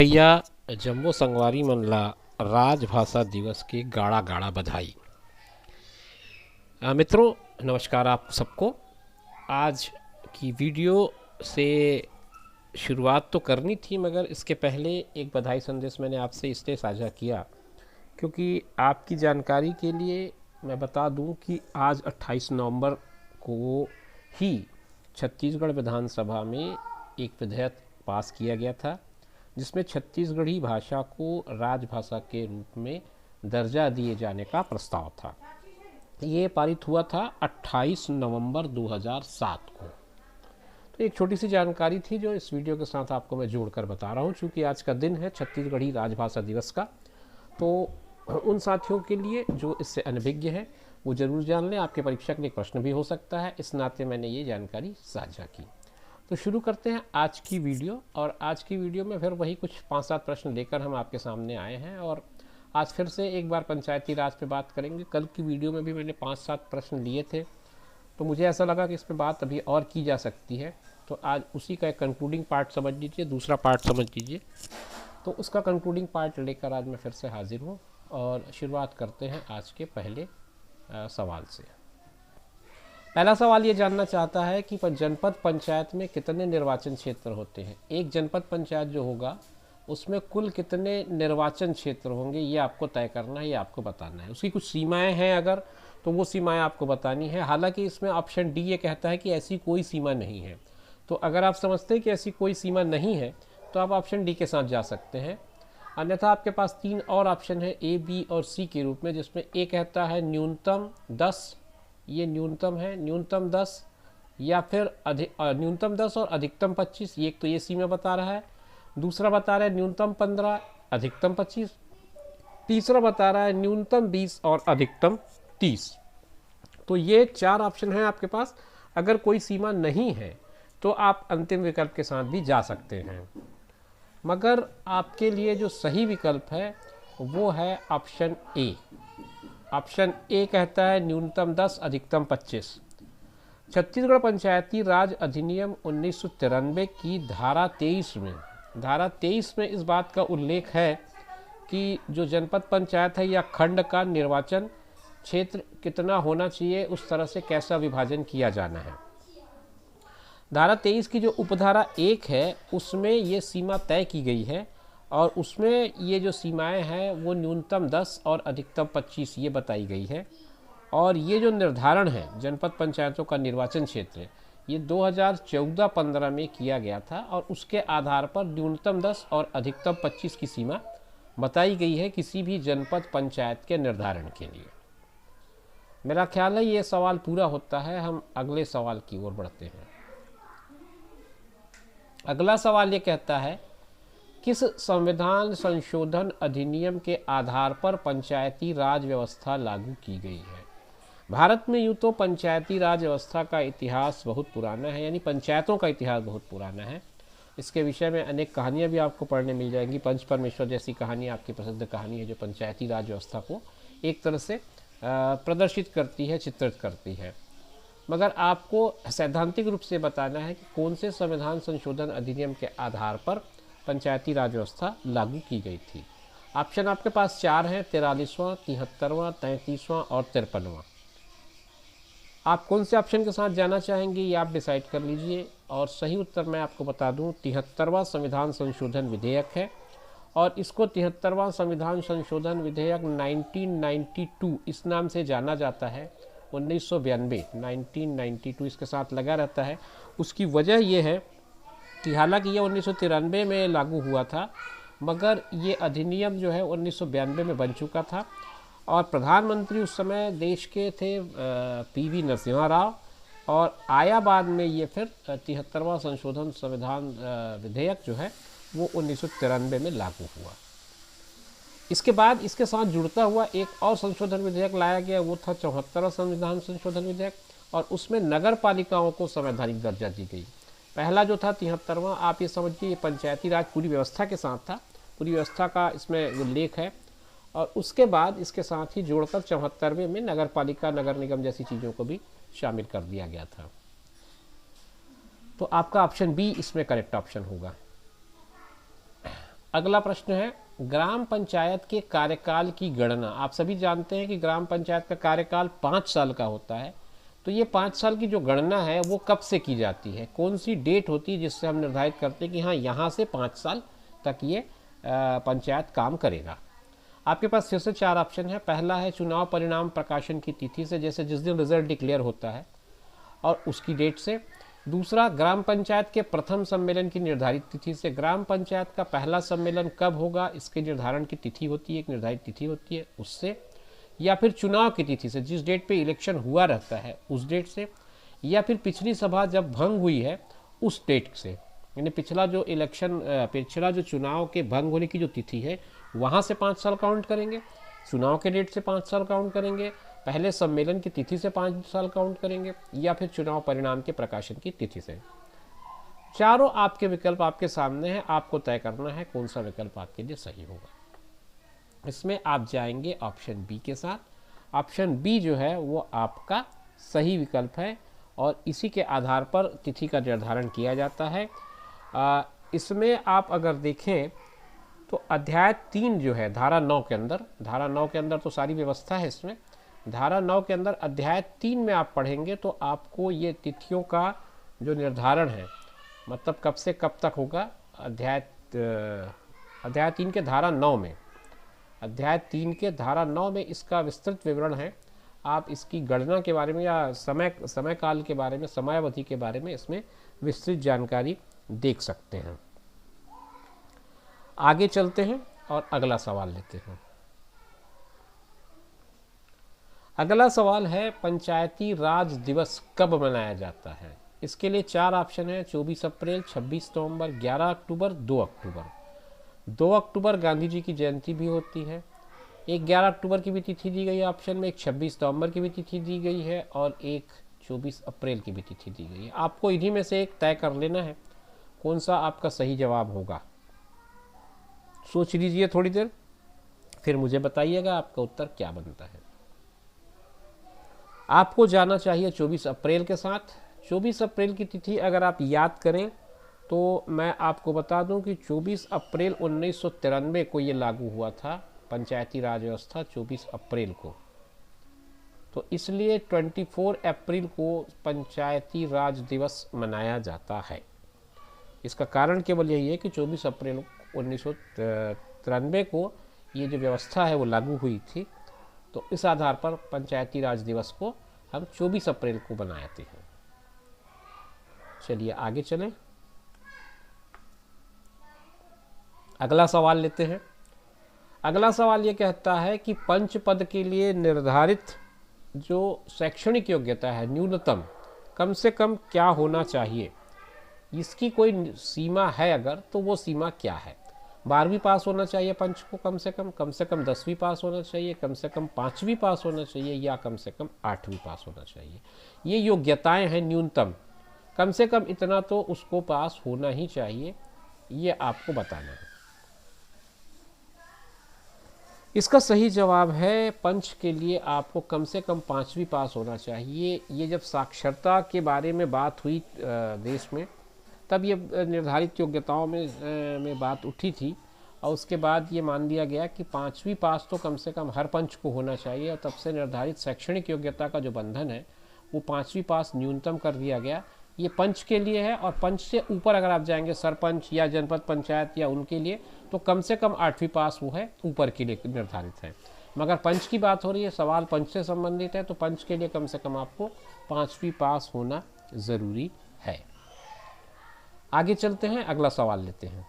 भैया जम्मू संगवारी मन ला राजभाषा दिवस की गाढ़ा गाढ़ा बधाई। मित्रों नमस्कार आप सबको। आज की वीडियो से शुरुआत तो करनी थी, मगर इसके पहले एक बधाई संदेश मैंने आपसे इसलिए साझा किया क्योंकि आपकी जानकारी के लिए मैं बता दूं कि आज 28 नवंबर को ही छत्तीसगढ़ विधानसभा में एक विधेयक पास किया गया था जिसमें छत्तीसगढ़ी भाषा को राजभाषा के रूप में दर्जा दिए जाने का प्रस्ताव था। ये पारित हुआ था 28 नवंबर 2007 को। तो एक छोटी सी जानकारी थी जो इस वीडियो के साथ आपको मैं जोड़कर बता रहा हूँ। चूँकि आज का दिन है छत्तीसगढ़ी राजभाषा दिवस का, तो उन साथियों के लिए जो इससे अनभिज्ञ है वो ज़रूर जान लें। आपके परीक्षा के लिए प्रश्न भी हो सकता है, इस नाते मैंने ये जानकारी साझा की। तो शुरू करते हैं आज की वीडियो। और आज की वीडियो में फिर वही कुछ 5-7 प्रश्न लेकर हम आपके सामने आए हैं और आज फिर से एक बार पंचायती राज पे बात करेंगे। कल की वीडियो में भी मैंने 5-7 प्रश्न लिए थे, तो मुझे ऐसा लगा कि इस पर बात अभी और की जा सकती है, तो आज उसी का एक कंक्लूडिंग पार्ट समझ लीजिए, दूसरा पार्ट समझ लीजिए। तो उसका कंक्लूडिंग पार्ट लेकर आज मैं फिर से हाजिर हूँ और शुरुआत करते हैं आज के पहले सवाल से। पहला सवाल ये जानना चाहता है कि जनपद पंचायत में कितने निर्वाचन क्षेत्र होते हैं। एक जनपद पंचायत जो होगा उसमें कुल कितने निर्वाचन क्षेत्र होंगे, ये आपको तय करना है, ये आपको बताना है। उसकी कुछ सीमाएं हैं अगर, तो वो सीमाएं आपको बतानी है। हालांकि इसमें ऑप्शन डी ये कहता है कि ऐसी कोई सीमा नहीं है। तो अगर आप समझते हैं कि ऐसी कोई सीमा नहीं है तो आप ऑप्शन डी के साथ जा सकते हैं। अन्यथा आपके पास 3 और ऑप्शन है ए, बी और सी के रूप में, जिसमें ए कहता है न्यूनतम 10, ये न्यूनतम है, न्यूनतम 10, या फिर न्यूनतम 10 और अधिकतम 25, ये एक तो ये सीमा बता रहा है। दूसरा बता रहा है न्यूनतम 15, अधिकतम 25। तीसरा बता रहा है न्यूनतम 20 और अधिकतम 30। तो ये 4 ऑप्शन हैं आपके पास। अगर कोई सीमा नहीं है तो आप अंतिम विकल्प के साथ भी जा सकते हैं, मगर आपके लिए जो सही विकल्प है वो है ऑप्शन ए। ऑप्शन ए कहता है न्यूनतम 10, अधिकतम 25। छत्तीसगढ़ पंचायती राज अधिनियम 1993 की धारा 23 में इस बात का उल्लेख है कि जो जनपद पंचायत है या खंड का निर्वाचन क्षेत्र कितना होना चाहिए, उस तरह से कैसा विभाजन किया जाना है। धारा 23 की जो उपधारा 1 है उसमें ये सीमा तय की गई है और उसमें ये जो सीमाएं हैं वो न्यूनतम 10 और अधिकतम 25 ये बताई गई है। और ये जो निर्धारण है जनपद पंचायतों का निर्वाचन क्षेत्र, ये 2014-15 में किया गया था और उसके आधार पर न्यूनतम 10 और अधिकतम 25 की सीमा बताई गई है किसी भी जनपद पंचायत के निर्धारण के लिए। मेरा ख्याल है ये सवाल पूरा होता है, हम अगले सवाल की ओर बढ़ते हैं। अगला सवाल ये कहता है किस संविधान संशोधन अधिनियम के आधार पर पंचायती राज व्यवस्था लागू की गई है। भारत में यूँ तो पंचायती राज व्यवस्था का इतिहास बहुत पुराना है, यानी पंचायतों का इतिहास बहुत पुराना है। इसके विषय में अनेक कहानियाँ भी आपको पढ़ने मिल जाएंगी। पंच परमेश्वर जैसी कहानी आपकी प्रसिद्ध कहानी है जो पंचायती राज व्यवस्था को एक तरह से प्रदर्शित करती है, चित्रित करती है। मगर आपको सैद्धांतिक रूप से बताना है कि कौन से संविधान संशोधन अधिनियम के आधार पर पंचायती राज व्यवस्था लागू की गई थी। ऑप्शन आपके पास 4 हैं, 43वां, 73वां, 33वां और 53वां। आप कौन से ऑप्शन के साथ जाना चाहेंगे ये आप डिसाइड कर लीजिए। और सही उत्तर मैं आपको बता दूं 73वां संविधान संशोधन विधेयक है और इसको 73वां संविधान संशोधन विधेयक 1992 इस नाम से जाना जाता है। 1992 इसके साथ लगा रहता है। उसकी वजह यह है कि हालांकि ये 1993 में लागू हुआ था, मगर ये अधिनियम जो है 1992 में बन चुका था और प्रधानमंत्री उस समय देश के थे पीवी नरसिम्हा राव, और आया बाद में ये फिर 73वां संशोधन संविधान विधेयक जो है वो 1993 में लागू हुआ। इसके बाद इसके साथ जुड़ता हुआ एक और संशोधन विधेयक लाया गया, वो था 74वां संविधान संशोधन विधेयक, और उसमें नगर पालिकाओं को संवैधानिक दर्जा दी गई। पहला जो था 73वां, आप ये समझिए ये पंचायती राज पूरी व्यवस्था के साथ था, पूरी व्यवस्था का इसमें उल्लेख है। और उसके बाद इसके साथ ही जोड़कर 74वें में नगर पालिका, नगर निगम जैसी चीज़ों को भी शामिल कर दिया गया था। तो आपका ऑप्शन बी इसमें करेक्ट ऑप्शन होगा। अगला प्रश्न है, ग्राम पंचायत के कार्यकाल की गणना। आप सभी जानते हैं कि ग्राम पंचायत का कार्यकाल 5 साल का होता है। तो ये 5 साल की जो गणना है वो कब से की जाती है, कौन सी डेट होती है जिससे हम निर्धारित करते हैं कि हाँ यहाँ से 5 साल तक ये पंचायत काम करेगा। आपके पास फिर से 4 ऑप्शन है। पहला है चुनाव परिणाम प्रकाशन की तिथि से, जैसे जिस दिन रिजल्ट डिक्लेयर होता है और उसकी डेट से। दूसरा, ग्राम पंचायत के प्रथम सम्मेलन की निर्धारित तिथि से। ग्राम पंचायत का पहला सम्मेलन कब होगा इसके निर्धारण की तिथि होती है, एक निर्धारित तिथि होती है उससे। या फिर चुनाव की तिथि से, जिस डेट पे इलेक्शन हुआ रहता है उस डेट से। या फिर पिछली सभा जब भंग हुई है उस डेट से, यानी पिछला जो चुनाव के भंग होने की जो तिथि है वहाँ से 5 साल काउंट करेंगे, चुनाव के डेट से 5 साल काउंट करेंगे, पहले सम्मेलन की तिथि से 5 साल काउंट करेंगे, या फिर चुनाव परिणाम के प्रकाशन की तिथि से। चारों आपके विकल्प आपके सामने हैं, आपको तय करना है कौन सा विकल्प आपके लिए सही होगा। इसमें आप जाएंगे ऑप्शन बी के साथ। ऑप्शन बी जो है वो आपका सही विकल्प है और इसी के आधार पर तिथि का निर्धारण किया जाता है। इसमें आप अगर देखें तो अध्याय 3 जो है धारा 9 के अंदर तो सारी व्यवस्था है इसमें। धारा 9 के अंदर अध्याय 3 में आप पढ़ेंगे तो आपको ये तिथियों का जो निर्धारण है, मतलब कब से कब तक होगा, अध्याय 3 के धारा 9 में, अध्याय 3 के धारा 9 में इसका विस्तृत विवरण है। आप इसकी गणना के बारे में या समय काल के बारे में, समयावधि के बारे में इसमें विस्तृत जानकारी देख सकते हैं। आगे चलते हैं और अगला सवाल लेते हैं। अगला सवाल है, पंचायती राज दिवस कब मनाया जाता है। इसके लिए 4 ऑप्शन है, 24 अप्रैल, 26 नवंबर, 11 अक्टूबर, 2 अक्टूबर। 2 अक्टूबर गांधी जी की जयंती भी होती है। एक 11 अक्टूबर की भी तिथि दी गई है ऑप्शन में, एक 26 नवंबर की भी तिथि दी गई है और एक 24 अप्रैल की भी तिथि दी गई है। आपको इन्हीं में से एक तय कर लेना है कौन सा आपका सही जवाब होगा। सोच लीजिए थोड़ी देर, फिर मुझे बताइएगा आपका उत्तर क्या बनता है। आपको जाना चाहिए 24 अप्रैल के साथ। 24 अप्रैल की तिथि अगर आप याद करें तो मैं आपको बता दूं कि 24 अप्रैल 1993 को ये लागू हुआ था, पंचायती राज व्यवस्था 24 अप्रैल को। तो इसलिए 24 अप्रैल को पंचायती राज दिवस मनाया जाता है। इसका कारण केवल यही है कि 24 अप्रैल 1993 को ये जो व्यवस्था है वो लागू हुई थी, तो इस आधार पर पंचायती राज दिवस को हम 24 अप्रैल को मनाते हैं। चलिए आगे चलें, अगला सवाल लेते हैं। अगला सवाल ये कहता है कि पंच पद के लिए निर्धारित जो शैक्षणिक योग्यता है न्यूनतम कम से कम क्या होना चाहिए, इसकी कोई सीमा है अगर, तो वो सीमा क्या है। 12वीं पास होना चाहिए पंच को कम से कम 10वीं पास होना चाहिए, कम से कम 5वीं पास होना चाहिए, या कम से कम 8वीं पास होना चाहिए। ये योग्यताएं हैं न्यूनतम, कम से कम इतना तो उसको पास होना ही चाहिए, ये आपको बताना है। इसका सही जवाब है पंच के लिए आपको कम से कम 5वीं पास होना चाहिए। ये जब साक्षरता के बारे में बात हुई देश में, तब ये निर्धारित योग्यताओं में बात उठी थी और उसके बाद ये मान लिया गया कि 5वीं पास तो कम से कम हर पंच को होना चाहिए, और तब से निर्धारित शैक्षणिक योग्यता का जो बंधन है वो 5वीं पास न्यूनतम कर दिया गया। ये पंच के लिए है, और पंच से ऊपर अगर आप जाएंगे सरपंच या जनपद पंचायत या उनके लिए, तो कम से कम 8वीं पास वो है ऊपर के लिए निर्धारित है। मगर पंच की बात हो रही है, सवाल पंच से संबंधित है, तो पंच के लिए कम से कम आपको 5वीं पास होना ज़रूरी है। आगे चलते हैं, अगला सवाल लेते हैं।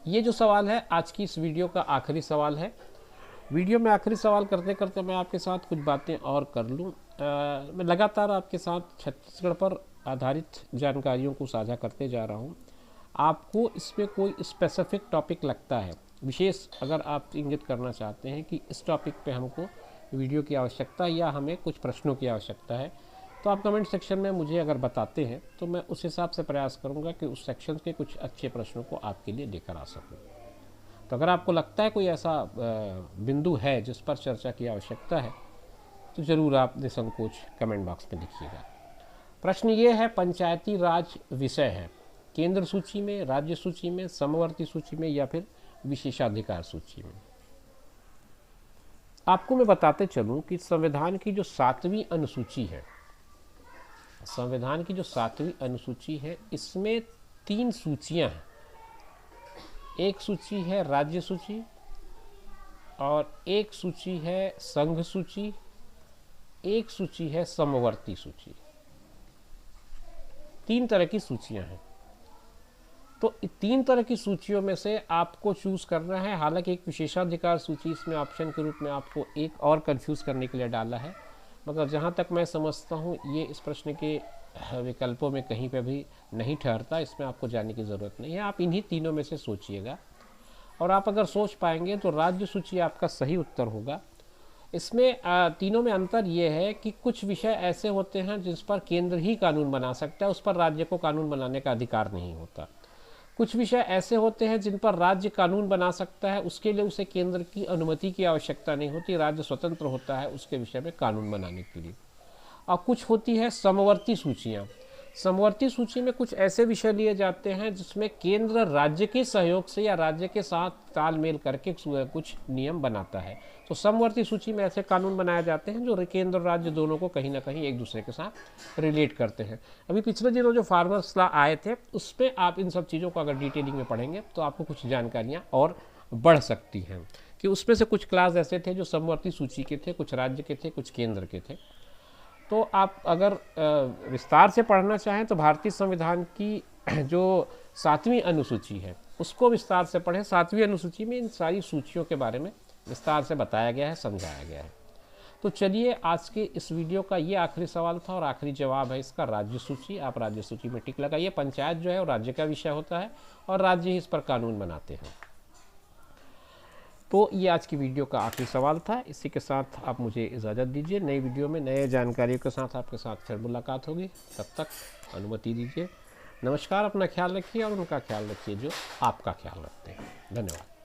ये जो सवाल है आज की इस वीडियो का आखिरी सवाल है। वीडियो में आखिरी सवाल करते करते मैं आपके साथ कुछ बातें और कर लूँ। मैं लगातार आपके साथ छत्तीसगढ़ पर आधारित जानकारियों को साझा करते जा रहा हूँ। आपको इसमें कोई स्पेसिफिक टॉपिक लगता है, विशेष अगर आप इंगित करना चाहते हैं कि इस टॉपिक पे हमको वीडियो की आवश्यकता या हमें कुछ प्रश्नों की आवश्यकता है, तो आप कमेंट सेक्शन में मुझे अगर बताते हैं तो मैं उस हिसाब से प्रयास करूंगा कि उस सेक्शन के कुछ अच्छे प्रश्नों को आपके लिए लेकर आ सकूं। तो अगर आपको लगता है कोई ऐसा बिंदु है जिस पर चर्चा की आवश्यकता है, तो ज़रूर आप निसंकोच कमेंट बॉक्स में लिखिएगा। प्रश्न ये है, पंचायती राज विषय है केंद्र सूची में, राज्य सूची में, समवर्ती सूची में या फिर विशेषाधिकार सूची में। आपको मैं बताते चलूं कि संविधान की जो 7वीं अनुसूची है, संविधान की जो 7वीं अनुसूची है, इसमें 3 सूचियां हैं। एक सूची है राज्य सूची और एक सूची है संघ सूची, एक सूची है समवर्ती सूची। 3 तरह की सूचियां हैं। तो 3 तरह की सूचियों में से आपको चूज करना है। हालांकि एक विशेषाधिकार सूची इसमें ऑप्शन के रूप में आपको एक और कंफ्यूज करने के लिए डाला है, मगर जहां तक मैं समझता हूं ये इस प्रश्न के विकल्पों में कहीं पे भी नहीं ठहरता। इसमें आपको जाने की ज़रूरत नहीं है। आप इन्हीं तीनों में से सोचिएगा और आप अगर सोच पाएंगे तो राज्य सूची आपका सही उत्तर होगा। इसमें तीनों में अंतर ये है कि कुछ विषय ऐसे होते हैं जिस पर केंद्र ही कानून बना सकता है, उस पर राज्य को कानून बनाने का अधिकार नहीं होता। कुछ विषय ऐसे होते हैं जिन पर राज्य कानून बना सकता है, उसके लिए उसे केंद्र की अनुमति की आवश्यकता नहीं होती, राज्य स्वतंत्र होता है उसके विषय में कानून बनाने के लिए। और कुछ होती है समवर्ती सूचियाँ। समवर्ती सूची में कुछ ऐसे विषय लिए जाते हैं जिसमें केंद्र राज्य के सहयोग से या राज्य के साथ तालमेल करके कुछ नियम बनाता है। तो समवर्ती सूची में ऐसे कानून बनाए जाते हैं जो केंद्र और राज्य दोनों को कहीं ना कहीं एक दूसरे के साथ रिलेट करते हैं। अभी पिछले दिनों जो फार्मर्स लॉ आए थे उसमें आप इन सब चीज़ों को अगर डिटेलिंग में पढ़ेंगे तो आपको कुछ जानकारियाँ और बढ़ सकती हैं कि उसमें से कुछ क्लास ऐसे थे जो समवर्ती सूची के थे, कुछ राज्य के थे, कुछ केंद्र के थे। तो आप अगर विस्तार से पढ़ना चाहें तो भारतीय संविधान की जो 7वीं अनुसूची है उसको विस्तार से पढ़ें। 7वीं अनुसूची में इन सारी सूचियों के बारे में विस्तार से बताया गया है, समझाया गया है। तो चलिए आज के इस वीडियो का ये आखिरी सवाल था और आखिरी जवाब है इसका राज्य सूची। आप राज्य सूची में टिक लगाइए। पंचायत जो है वो राज्य का विषय होता है और राज्य ही इस पर कानून बनाते हैं। तो ये आज की वीडियो का आखिरी सवाल था। इसी के साथ आप मुझे इजाज़त दीजिए। नई वीडियो में नए जानकारियों के साथ आपके साथ फिर मुलाकात होगी। तब तक अनुमति दीजिए। नमस्कार। अपना ख्याल रखिए और उनका ख्याल रखिए जो आपका ख्याल रखते हैं। धन्यवाद।